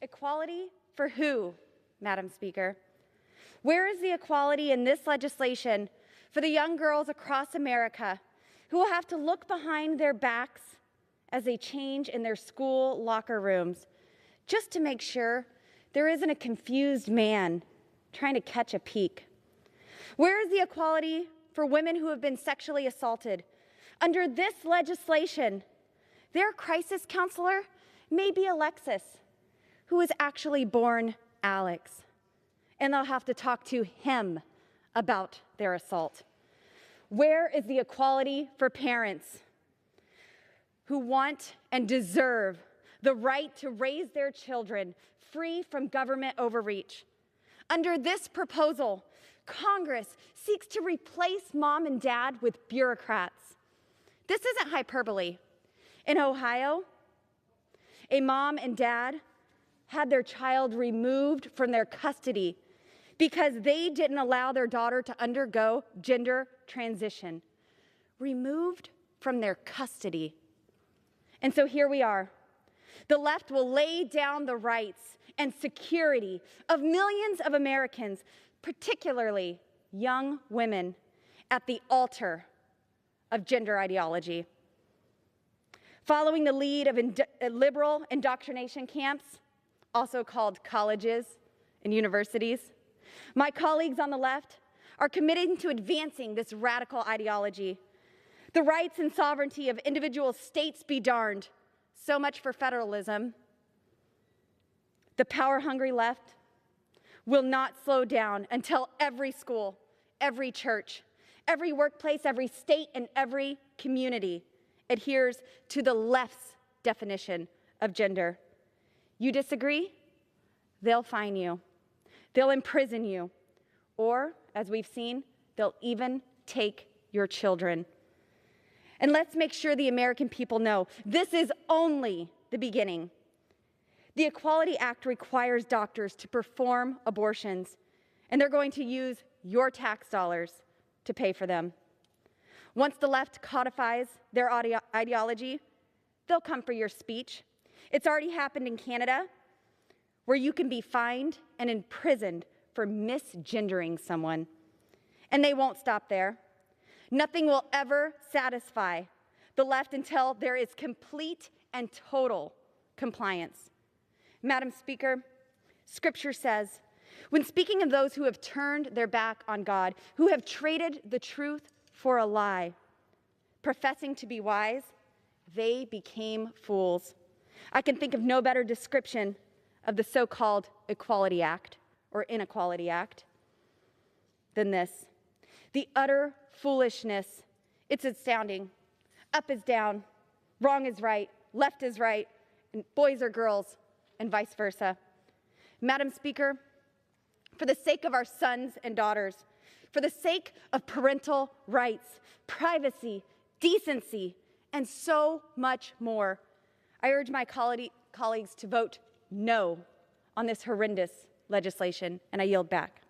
Equality for who, Madam Speaker? Where is the equality in this legislation for the young girls across America who will have to look behind their backs as they change in their school locker rooms just to make sure there isn't a confused man trying to catch a peek? Where is the equality for women who have been sexually assaulted? Under this legislation, their crisis counselor may be Alexis, who is actually born Alex, and they'll have to talk to him about their assault. Where is the equality for parents who want and deserve the right to raise their children free from government overreach? Under this proposal, Congress seeks to replace mom and dad with bureaucrats. This isn't hyperbole. In Ohio, a mom and dad had their child removed from their custody because they didn't allow their daughter to undergo gender transition. Removed from their custody. And so here we are. The left will lay down the rights and security of millions of Americans, particularly young women, at the altar of gender ideology. Following the lead of liberal indoctrination camps, also called colleges and universities, my colleagues on the left are committed to advancing this radical ideology. The rights and sovereignty of individual states be darned. So much for federalism. The power-hungry left will not slow down until every school, every church, every workplace, every state, and every community adheres to the left's definition of gender. You disagree? They'll fine you. They'll imprison you. Or, as we've seen, they'll even take your children. And let's make sure the American people know this is only the beginning. The Equality Act requires doctors to perform abortions, and they're going to use your tax dollars to pay for them. Once the left codifies their ideology, they'll come for your speech. It's already happened in Canada, where you can be fined and imprisoned for misgendering someone. And they won't stop there. Nothing will ever satisfy the left until there is complete and total compliance. Madam Speaker, Scripture says, when speaking of those who have turned their back on God, who have traded the truth for a lie, professing to be wise, they became fools. I can think of no better description of the so-called Equality Act or Inequality Act than this. The utter foolishness, it's astounding. Up is down, wrong is right, left is right, and boys are girls, and vice versa. Madam Speaker, for the sake of our sons and daughters, for the sake of parental rights, privacy, decency, and so much more, I urge my colleagues to vote no on this horrendous legislation, and I yield back.